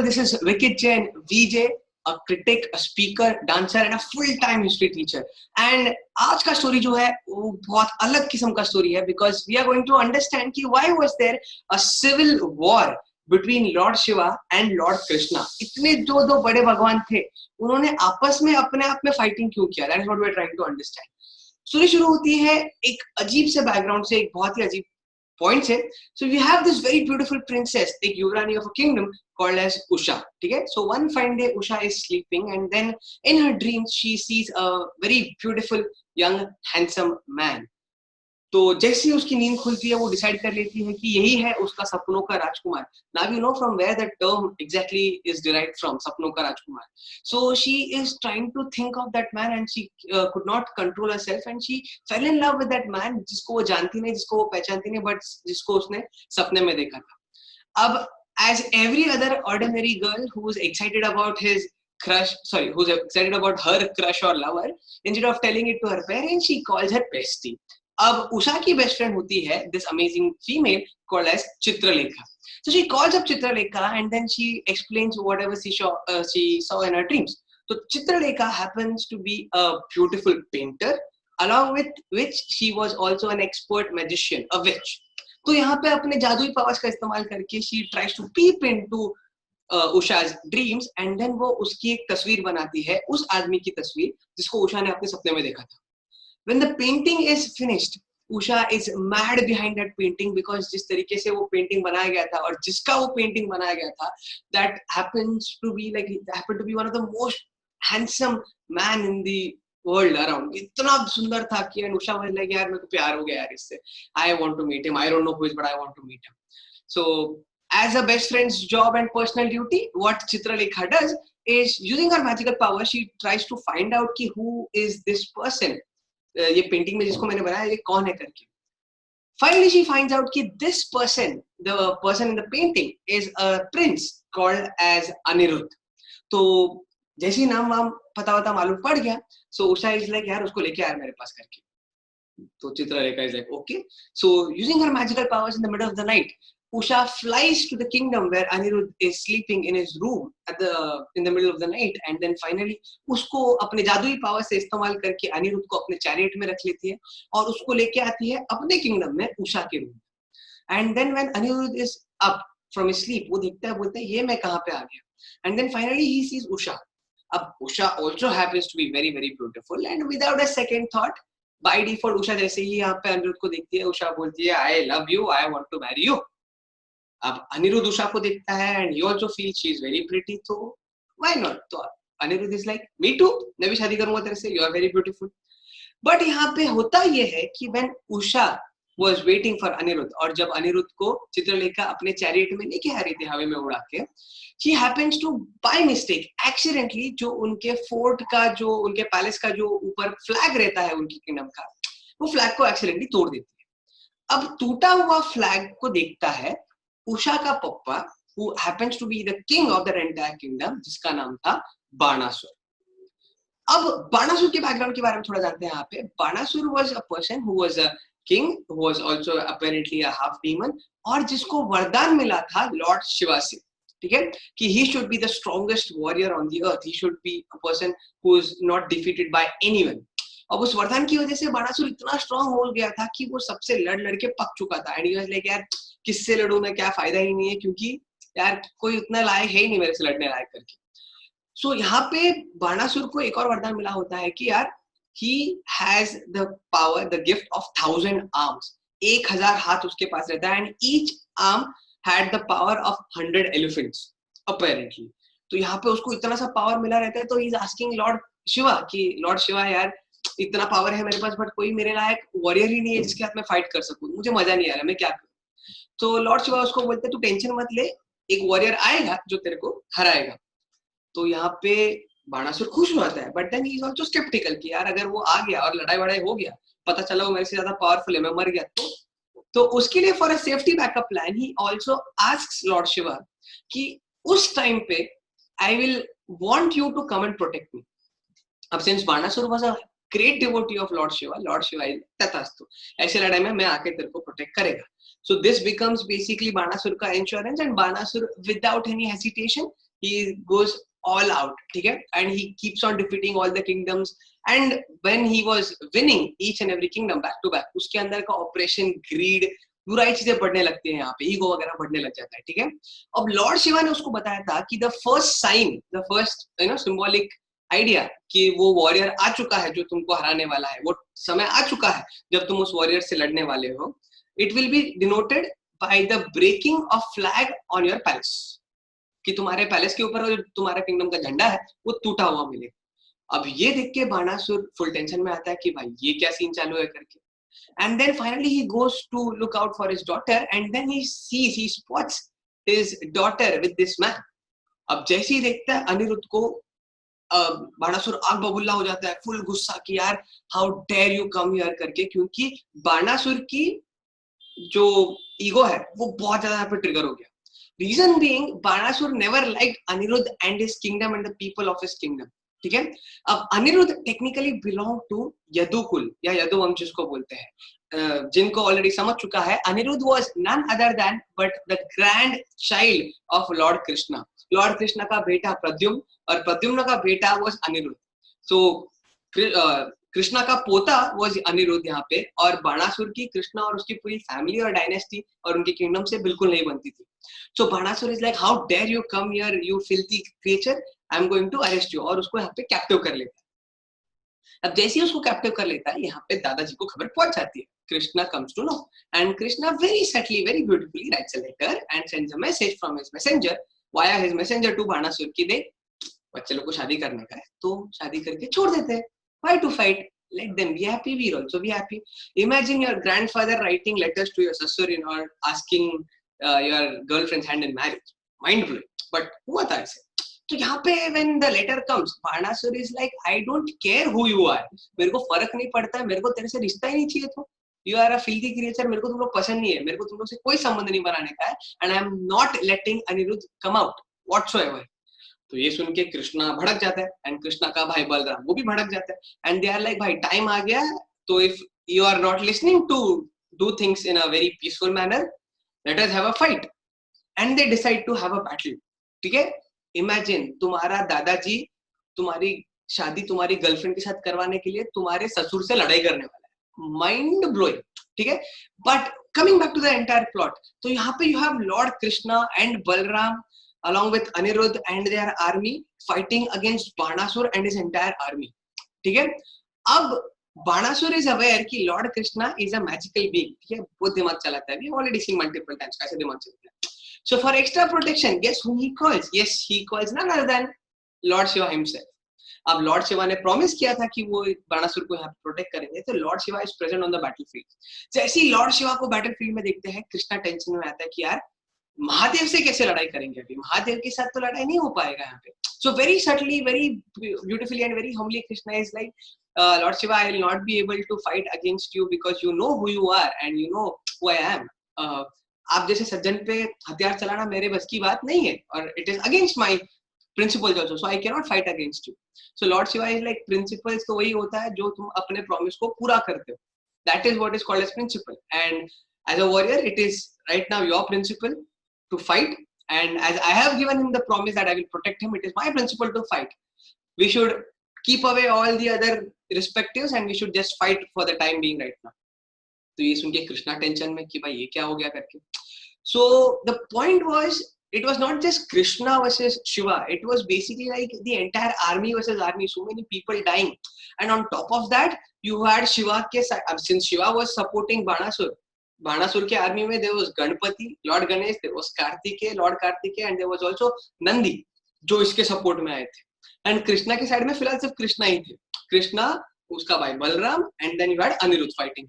This is Vikit Jain, VJ, a critic, a speaker, dancer and a full-time history teacher. And आज का story जो है वो बहुत अलग किस्म का story है because we are going to understand कि why was there a civil war between Lord Shiva and Lord Krishna. इतने जो दो बड़े भगवान थे उन्होंने आपस में अपने आप में fighting क्यों किया? That is what we are trying to understand. Story शुरू होती है एक अजीब से बैकग्राउंड से, एक बहुत ही अजीब पॉइंट से. So we have this very beautiful princess, एक युवरानी of a kingdom called as Usha. ठीक है. So one fine day Usha is sleeping and then in her dreams she sees a very beautiful young handsome man. तो जैसे ही उसकी नींद खुलती है वो डिसाइड कर लेती है कि यही है उसका सपनों का राजकुमार. Now you know from where the term exactly is derived from, सपनों का राजकुमार. So she is trying to think of that man and she could not control herself and she fell in love with that man, जिसको वो जानती नहीं, जिसको वो पहचानती नहीं, बट जिसको उसने सपने में देखा था. अब as every other ordinary girl who is excited about who's excited about her crush or lover, instead of telling it to her parents, she calls her bestie. अब उषा की बेस्ट फ्रेंड होती है this amazing female called as Chitralekha. So she calls up Chitralekha and then she explains whatever she saw in her dreams. So Chitralekha happens to be a beautiful painter, along with which she was also an expert magician, a witch. तो यहाँ पे अपने जादुई powers का इस्तेमाल करके she tries to peep into उषा's dreams and then वो उसकी एक तस्वीर बनाती है, उस आदमी की तस्वीर जिसको उषा ने अपने सपने में देखा था. When the painting is finished, Usha is mad behind that painting because जिस तरीके से वो पेंटिंग बनाया गया था और जिसका वो पेंटिंग बनाया गया था, that happens to be one of the most handsome man in the world around. इतना सुंदर था कि Usha was like यार मेरे को प्यार हो गया यार इससे. I want to meet him. I don't know who is, but I want to meet him. So as a best friend's job and personal duty, what Chitralekha does is using her magical power, she tries to find out कि who is this person. ये painting में जिसको मैंने बनाया ये कौन है करके. Finally she finds out कि this person, the person in the painting, is a prince called as Anirudh. तो जैसे ही नाम वाम पता मालूम पड़ गया, so उषा is like यार उसको लेके आ मेरे पास करके. तो Chitralekha is like okay. So using her magical powers in the middle of the night, Usha flies to the kingdom where Anirudh is sleeping in his room in the middle of the night, and then finally उसको अपने जादुई power से इस्तेमाल करके अनिरुद्ध को अपने chariot में रख लेती है और उसको लेके आती है अपने किंगडम में उषा के room. And then when Anirudh is up from his sleep, वो देखता है, बोलता है ये मैं कहाँ पे आ गया. And then finally he sees Usha. अब Usha also happens to be very very beautiful, and without a second thought, by default Usha जैसे ही यहाँ पे अनिरुद्ध को देखती है, Usha बोलती है I love you, I want to marry you. अब अनिरुद्ध उषा को देखता है and he also feels she is very pretty, तो why not. तो Anirudh is like me too, मैं भी शादी करूंगा तेरे से, you are very beautiful. But यहाँ पे होता ये है कि when Usha was waiting for Anirudh, और जब अनिरुद्ध को चित्रलेखा अपने चैरियट में लेके आ रही थी हवा में उड़ा के, she happens to by mistake accidentally जो उनके फोर्ट का, जो उनके पैलेस का जो ऊपर फ्लैग रहता है उनकी किंगडम का, वो फ्लैग को एक्सीडेंटली तोड़ देती है. अब टूटा हुआ फ्लैग को देखता है उषा का पप्पा, who happens to be the king of the entire kingdom, जिसका नाम था बाणासुर. अब बाणासुर के बैकग्राउंड के बारे में थोड़ा जानते हैं यहाँ पे. Banasur was a person who was a king, who was also apparently a half demon, और जिसको वरदान मिला था लॉर्ड शिवा से, ठीक है, कि he should be the strongest warrior on the earth, he should be a person who is not defeated by anyone. अब उस वरदान की वजह से बाणासुर इतना स्ट्रांग हो गया था कि वो सबसे लड़ के पक चुका था. एंड ही वाज लाइक यार किससे लड़ूं मैं, क्या फायदा ही नहीं है, क्योंकि यार कोई उतना लायक है ही नहीं मेरे से लड़ने लायक करके. सो यहाँ पे बाणासुर को एक और वरदान मिला होता है कि यार he has the power, the gift of 1000 arms. 1000 हाथ उसके पास रहता है, and each arm had the power of 100 elephants apparently. तो यहाँ पे उसको इतना सा पावर मिला रहता है, तो he is asking Lord Shiva कि लॉर्ड शिवा यार इतना पावर है मेरे पास, बट कोई मेरे लायक वॉरियर ही नहीं है जिसके हाथ में फाइट कर सकूं, मुझे मजा नहीं आ रहा, मैं क्या करूं. तो लॉर्ड शिवा उसको बोलते तू टेंशन मत ले, एक वॉरियर आएगा जो तेरे को हराएगा. तो यहाँ पे बाणासुर खुश होता है, but then he is also sceptical कि यार अगर वो आ गया और लड़ाई वड़ाई हो गया, पता चला वो मेरे से ज्यादा पावरफुल है, मैं मर गया, तो उसके लिए for a safety backup plan he also asks Lord Shiva कि उस टाइम पे I will want you to come and protect me. अब since Banasur was a great devotee of Lord Shiva is तथास्तु, ऐसे लड़ाई में मैं आके तेरे को प्रोटेक्ट करेगा. So this becomes basically Banasur ka insurance, and Banasur without any hesitation he goes all out, ठीक है, and he keeps on defeating all the kingdoms, and when he was winning each and every kingdom back to back, उसके अंदर का operation grid बुराई चीजें बढ़ने लगती हैं, यहाँ पे ईगो वगैरह बढ़ने लग जाता है, ठीक है। अब लॉर्ड शिवा ने उसको बताया था कि the first sign, the first symbolic idea कि वो वॉरियर आ चुका है जो तुमको हराने वाला है, वो समय आ चुका है जब तुम उस वॉरियर से लड़ने वाले हो, it will be denoted by the breaking of flag on your palace, कि तुम्हारे पैलेस के ऊपर जो तुम्हारा किंगडम का झंडा है वो टूटा हुआ मिले। अब ये देख के बाणासुर फुल टेंशन में आता है कि भाई ये क्या सीन चालू है करके, and then finally he goes to look out for his daughter, and then he spots his daughter with this man. अब जैसे ही देखता है अनिरुद्ध को, बाणासुर आग बबूला हो जाता है, फुल गुस्सा कि यार how dare you come here करके, क्योंकि बाणासुर की जो ईगो है वो बहुत ज्यादा यहाँ पे ट्रिगर हो गया। Reason being, Banasur never liked Anirudh and his kingdom and the people of his kingdom, ठीक है। अब Anirudh technically belong to Yadukul या यदुवंश जिसको बोलते हैं, जिनको ऑलरेडी समझ चुका है, Anirudh was none other than but the grandchild of Lord Krishna. Lord Krishna का बेटा प्रद्युम्न, और प्रद्युम्न का बेटा वाज अनिरुद्ध। सो कृष्णा का पोता वाज अनिरुद्ध यहाँ पे, और बाणासुर की कृष्णा और उसकी पूरी फैमिली और डायनेस्टी और उनके किंगडम से बिल्कुल नहीं बनती थी। So Banasur is like how dare you come here you filthy creature, I am going to arrest you, और उसको यहाँ पे कैप्टिव कर लेता है। अब जैसे ही उसको कैप्टिव कर लेता है, यहाँ पे दादाजी को खबर पहुंच जाती है। Krishna comes to know, and Krishna very subtly, very beautifully writes a letter and sends a message from his messenger via his messenger to Banasur कि देख बच्चे लोग को शादी करने का है तो शादी करके छोड़ देते हैं, why to fight, let them be happy, we also be happy. Imagine your grandfather writing letters to your sassurin or asking your girlfriend's hand in marriage, mind blowing, but हुआ था ऐसे। तो यहाँ पे when the letter comes, Banasur is like I don't care who you are, मेरे को फर्क नहीं पड़ता है, मेरे को तेरे से रिश्ता ही नहीं चाहिए, तो you are a filthy creature, मेरे को तुम लोग पसंद नहीं है, मेरे को तुम लोग से कोई संबंध नहीं बनाने का है, and I am not letting Anirudh come out whatsoever. तो ये सुन के कृष्णा भड़क जाता है, एंड कृष्णा का भाई बलराम वो भी भड़क जाता है, एंड दे आर लाइक भाई टाइम आ गया, तो if you are not listening to do things in a very peaceful manner, let us have a fight, and they decide to have a battle, ठीक है। इमेजिन तुम्हारा दादाजी तुम्हारी शादी तुम्हारी गर्लफ्रेंड के साथ करवाने के लिए तुम्हारे ससुर से लड़ाई करने वाला है, माइंड ब्लोइंग, ठीक है। But coming back to the entire plot, तो यहाँ पे you have Lord Krishna and Balram along with Anirudh and their army fighting against Banasur and his entire army, ठीक है। अब Banasur is aware कि Lord Krishna is a magical being, ठीक है, बहुत दिमाग चलाता है, we have already seen multiple times कैसे दिमाग चलाता है। So for extra protection, guess whom he calls? Yes, he calls none other than Lord Shiva himself. अब लॉर्ड शिवा ने प्रॉमिस किया था कि वो बाणासुर को यहाँ पे प्रोटेक्ट करेंगे, तो Lord Shiva is present on the battlefield. जैसे ही लॉर्ड शिवा को बैटलफील्ड में देखते हैं, कृष्णा टेंशन में आता है कि यार महादेव से कैसे लड़ाई करेंगे, अभी महादेव के साथ तो लड़ाई नहीं हो पाएगा यहाँ पे। So very subtly, very beautifully and very humbly Krishna is like, Lord Shiva, I will not be able to fight against you because you know who you are and you know who I am. आप जैसे सज्जन पे हथियार चलाना मेरे बस की बात नहीं है, और it is against my principles also, so I can not fight against you. So Lord Shiva is like, principles तो वही होता है जो तुम अपने प्रॉमिस को पूरा करते हो, that is what is called as principle, and as a warrior it is right now your principle to fight, and as I have given him the promise that I will protect him, it is my principle to fight. We should keep away all the other respectives and we should just fight for the time being right now. तो ये सुन के Krishna tension में कि भाई ये क्या हो गया करके। So the point was, it was not just Krishna versus Shiva, it was basically like the entire army versus army, so many people dying, and on top of that you had Shiva के side, since Shiva was supporting Banasur, Banasur के army में there was Ganpati, Lord Ganesh, there was Kartikeya, Lord Kartikeya, and there was also Nandi जो इसके support में आए थे, and Krishna के side में फिलहाल सिर्फ कृष्णा ही थे, कृष्णा, उसका भाई Balram, and then you had Anirudh fighting.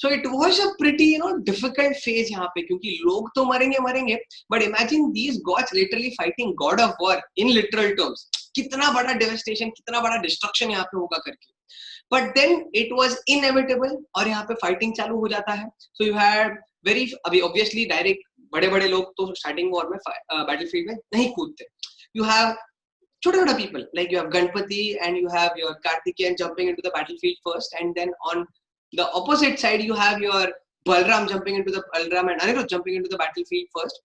So it was a pretty difficult phase यहाँ पे, क्योंकि लोग तो मरेंगे मरेंगे, but imagine these gods literally fighting god of war in literal terms, कितना बड़ा डेवास्टेशन, कितना बड़ा डिस्ट्रक्शन यहाँ पे होगा करके। But then it was inevitable, और यहाँ पे फाइटिंग चालू हो जाता है। So you had very, अभी obviously डायरेक्ट बड़े बड़े लोग तो स्टार्टिंग वॉर में बैटलफील्ड में नहीं कूदते, you have छोटे छोटे people like you have Ganpati and you have your Kartikeyan jumping into the battlefield first, and then on the opposite side you have your Balram jumping into the Balram and Anirudh jumping into the battlefield first,